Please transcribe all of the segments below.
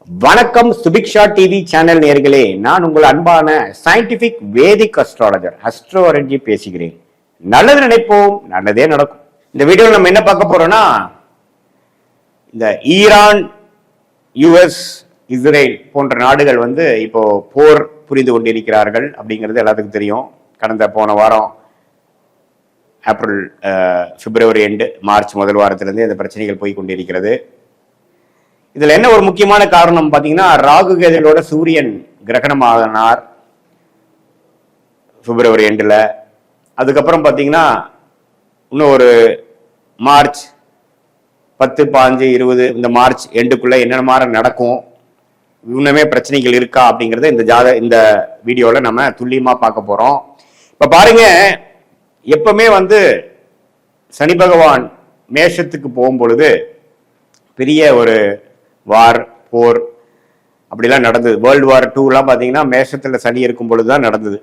வணக்கம் Subiksha TV channel நேயர்களே, நான் உங்கள் அன்பான சயின்டிபிக் வேதிக் அஸ்ட்ராலஜர் அஸ்ட்ரோரஞ்சி பேசுகிறேன். நல்லது நினைப்போம், நல்லதே நடக்கும். இந்த வீடியோவில் நம்ம என்ன பார்க்க போறோம்னா, இந்த ஈரான், யுஎஸ், இஸ்ரேல் போன்ற நாடுகள் இப்போ போர் புரிந்து கொண்டிருக்கிறார்கள் அப்படிங்கிறது எல்லாத்துக்கும் தெரியும். போன வாரம் ஏப்ரல், பிப்ரவரி எண்டு, மார்ச் முதல் வாரத்திலிருந்து இந்த பிரச்சனைகள் போய் கொண்டிருக்கிறது. இதுல என்ன ஒரு முக்கியமான காரணம் பாத்தீங்கன்னா, ராகு கேதுகளோட சூரியன் கிரகணமானார் பிப்ரவரி எண்டுல. அதுக்கப்புறம் பாத்தீங்கன்னா இன்னும் ஒரு மார்ச் 10, 15, 20 இந்த மார்ச் எண்டுக்குள்ள என்ன மாதிரி நடக்கும், இன்னுமே பிரச்சனைகள் இருக்கா அப்படிங்கறத இந்த வீடியோல நம்ம துல்லியமா பார்க்க போறோம். இப்ப பாருங்க, எப்பவுமே சனி பகவான் மேஷத்துக்கு போகும் பொழுது பெரிய ஒரு வார், போர் அப்படிலாம் நடந்தது. வேர்ல்டு வார் 2 பார்த்தீங்கன்னா மேஷத்துல சனி இருக்கும் பொழுதுதான் நடந்தது,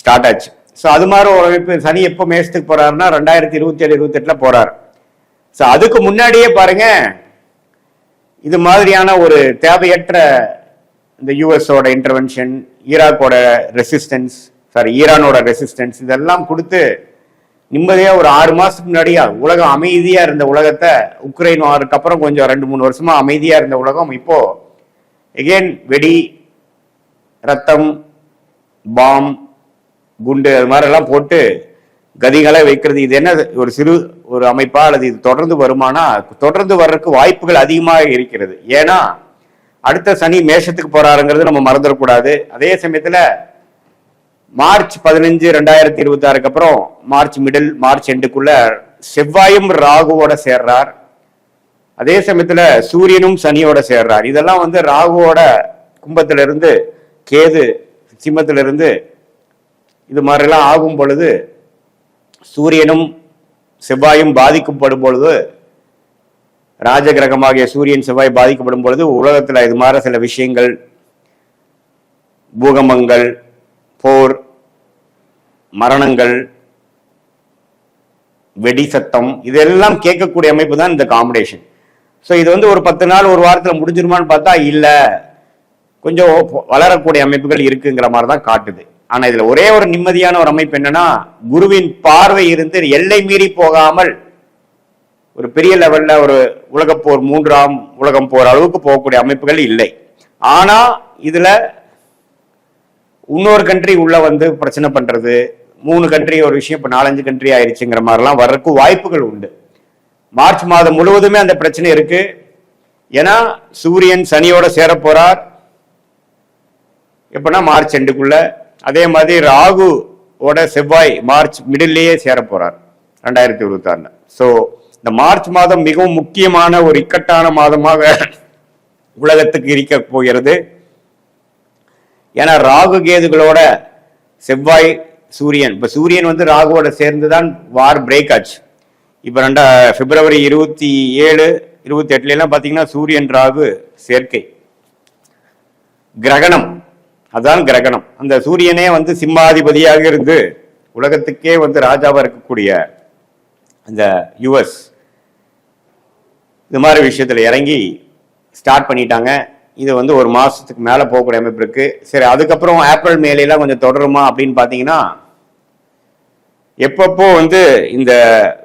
ஸ்டார்ட் ஆச்சு. ஸோ அது மாதிரி ஒரு அமைப்பு. சனி எப்போ மேஷத்துக்கு போறாருன்னா 2027, 28 போறாரு. ஸோ அதுக்கு முன்னாடியே பாருங்க, இது மாதிரியான ஒரு தேவையற்ற இந்த யூஎஸோட இன்டர்வென்ஷன், ஈரானோட ரெசிஸ்டன்ஸ் இதெல்லாம் கொடுத்து நிம்மதியா ஒரு 6 மாசத்துக்கு முன்னாடியா உலகம் அமைதியா இருந்த உலகத்தை, உக்ரைன் வாருக்கு அப்புறம் கொஞ்சம் 2-3 வருஷமா அமைதியா இருந்த உலகம் இப்போ எகெயின் வெடி, ரத்தம், பாம், குண்டு அது மாதிரி எல்லாம் போட்டு கதிகளை வைக்கிறது. இது என்ன ஒரு சிறு ஒரு அமைப்பா அல்லது இது தொடர்ந்து வருமானா? தொடர்ந்து வர்றதுக்கு வாய்ப்புகள் அதிகமாக இருக்கிறது. ஏன்னா அடுத்த சனி மேஷத்துக்கு போறாருங்கிறது நம்ம மறந்துடக்கூடாது. அதே சமயத்துல மார்ச் 15, 2026 அப்புறம் மார்ச் எண்டுக்குள்ள செவ்வாயும் ராகுவோட சேர்றார். அதே சமயத்துல சூரியனும் சனியோட சேர்றார். இதெல்லாம் ராகுவோட கும்பத்திலிருந்து, கேது சிம்மத்திலிருந்து இது மாதிரிலாம் ஆகும் பொழுது, சூரியனும் செவ்வாயும் பாதிக்கப்படும் பொழுது, ராஜகிரகமாகிய சூரியன் செவ்வாய் பாதிக்கப்படும் பொழுது உலகத்துல இது மாதிரி சில விஷயங்கள், பூகம்பங்கள், போர், மரணங்கள், வெடி சத்தம் இதெல்லாம் கேட்கக்கூடிய அமைப்பு தான் இந்த காம்பினேஷன். ஸோ இது ஒரு 10 நாள், ஒரு வாரத்தில் முடிஞ்சிருமான்னு பார்த்தா இல்ல, கொஞ்சம் வளரக்கூடிய அமைப்புகள் இருக்குங்கிற மாதிரி தான் காட்டுது. ஆனா இதுல ஒரே ஒரு நிம்மதியான ஒரு அமைப்பு என்னன்னா, குருவின் பார்வை இருந்து எல்லை மீறி போகாமல் ஒரு பெரிய லெவல்ல ஒரு உலகப்போர், 3ஆம் உலகம் போர் அளவுக்கு போகக்கூடிய அமைப்புகள் இல்லை. ஆனா இதுல இன்னொரு கண்ட்ரி உள்ள பிரச்சனை பண்றது, 3 கண்ட்ரி ஒரு விஷயம் இப்ப 4-5 கண்ட்ரி ஆயிடுச்சுங்கிற மாதிரிலாம் வர்றதுக்கு வாய்ப்புகள் உண்டு. மார்ச் மாதம் முழுவதுமே அந்த பிரச்சனை இருக்கு. ஏன்னா சூரியன் சனியோட சேர போறார் எப்படின்னா மார்ச் எண்டுக்குள்ள. அதே மாதிரி ராகுவோட செவ்வாய் மார்ச் மிடில்லையே சேர போறார் 2026. ஸோ இந்த மார்ச் மாதம் மிகவும் முக்கியமான ஒரு இக்கட்டான மாதமாக உலகத்துக்கு இருக்க போகிறது. ஏன்னா ராகு கேதுகளோட செவ்வாய், சூரியன், இப்ப சூரியன் ராகுவோட சேர்ந்துதான் வார் பிரேக் ஆச்சு. இப்ப பிப்ரவரி 27, 28 பாத்தீங்கன்னா சூரியன் ராகு சேர்க்கை, கிரகணம். அதான் கிரகணம். அந்த சூரியனே சிம்மாதிபதியாக இருந்து உலகத்துக்கே ராஜாவா இருக்கக்கூடிய அந்த யுஎஸ் இது மாதிரி விஷயத்துல இறங்கி ஸ்டார்ட் பண்ணிட்டாங்க. இது ஒரு மாசத்துக்கு மேல போகக்கூடிய அமைப்பு இருக்கு. சரி, அதுக்கப்புறம் ஏப்ரல் மேலாம் கொஞ்சம் தொடருமா அப்படின்னு பாத்தீங்கன்னா, எப்பப்போ இந்த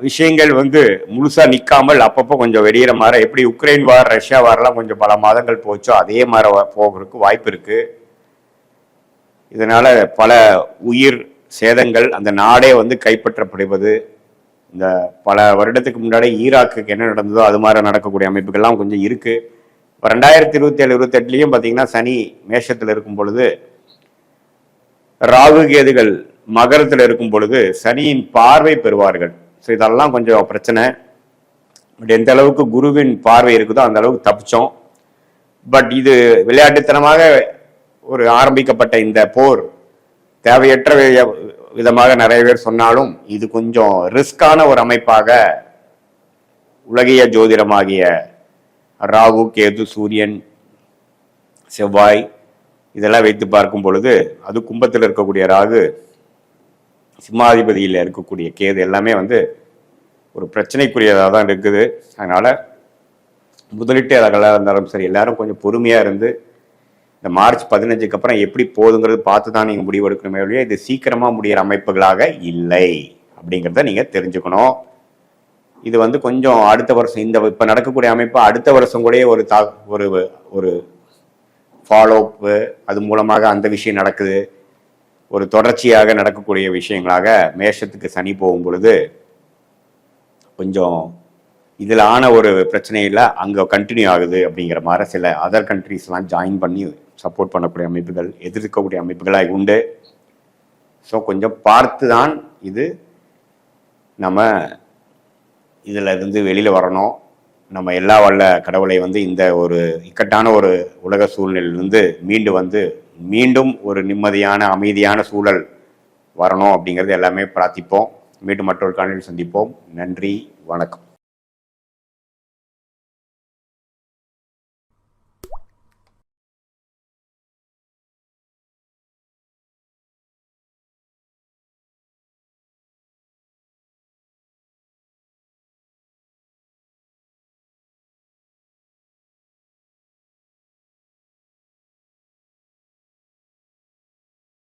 விஷயங்கள் முழுசா நிக்காமல் அப்பப்போ கொஞ்சம் வெளியிற மாதிரி, எப்படி உக்ரைன் வார், ரஷ்யா வார்லாம் கொஞ்சம் பல மாதங்கள் போச்சோ அதே மாதிரி போகிறதுக்கு வாய்ப்பு இருக்கு. இதனால பல உயிர் சேதங்கள், அந்த நாடே கைப்பற்றப்படுவது, இந்த பல வருடத்துக்கு முன்னாடி ஈராக்குக்கு என்ன நடந்ததோ அது மாதிரி நடக்கக்கூடிய அமைப்புகள்லாம் கொஞ்சம் இருக்கு. 2027, 28 பாத்தீங்கன்னா சனி மேஷத்துல இருக்கும் பொழுது, ராகு கேதுகள் மகரத்துல இருக்கும் பொழுது சனியின் பார்வை பெறுவார்கள். ஸோ இதெல்லாம் கொஞ்சம் பிரச்சனை. பட் எந்த அளவுக்கு குருவின் பார்வை இருக்குதோ அந்த அளவுக்கு தப்பிச்சோம். பட் இது விளையாட்டுத்தனமாக ஒரு ஆரம்பிக்கப்பட்ட இந்த போர் தேவையற்ற விதமாக நிறைய பேர் சொன்னாலும், இது கொஞ்சம் ரிஸ்கான ஒரு அமைப்பாக உலகிய ஜோதிடமாகிய ராகு, கேது, சூரியன், செவ்வாய் இதெல்லாம் வைத்து பார்க்கும் பொழுது, அது கும்பத்தில் இருக்கக்கூடிய ராகு, சிம்மாதிபதியில் இருக்கக்கூடிய கேது எல்லாமே ஒரு பிரச்சனைக்குரியதாக தான் இருக்குது. அதனால முதலீட்டாளர்களாக இருந்தாலும் சரி, எல்லாரும் கொஞ்சம் பொறுமையாக இருந்து இந்த மார்ச் 15க்கு அப்புறம் எப்படி போகுதுங்கிறது பார்த்து தான் நீங்கள் முடிவெடுக்கணுமே ஒழிய இது சீக்கிரமாக முடிகிற அமைப்புகளாக இல்லை அப்படிங்கிறத நீங்கள் தெரிஞ்சுக்கணும். இது வந்து கொஞ்சம் அடுத்த வருஷம் இந்த இப்போ நடக்கக்கூடிய அமைப்பு அடுத்த வருஷம் கூட ஒரு ஒரு ஃபாலோஅப்பு, அது மூலமாக அந்த விஷயம் நடக்குது, ஒரு தொடர்ச்சியாக நடக்கக்கூடிய விஷயங்களாக மேஷத்துக்கு சனி போகும் பொழுது கொஞ்சம் இதில் ஆன ஒரு பிரச்சனையில் அங்கே கண்டினியூ ஆகுது அப்படிங்கிற மாதிரி சில அதர் கண்ட்ரீஸ்லாம் ஜாயின் பண்ணி சப்போர்ட் பண்ணக்கூடிய அமைப்புகள், எதிர்க்கக்கூடிய அமைப்புகளாக உண்டு. ஸோ கொஞ்சம் பார்த்து தான் இது நம்ம இதில் இருந்து வெளியில் வரணும். நம்ம எல்லா வல்ல கடவுளை வந்து இந்த ஒரு இக்கட்டான ஒரு உலக சூழ்நிலையிலிருந்து மீண்டும் ஒரு நிம்மதியான அமைதியான சூழல் வரணும் அப்படிங்கிறது எல்லாமே பிரார்த்திப்போம். மீண்டும் மற்றொரு காணொலியில் சந்திப்போம். நன்றி, வணக்கம்.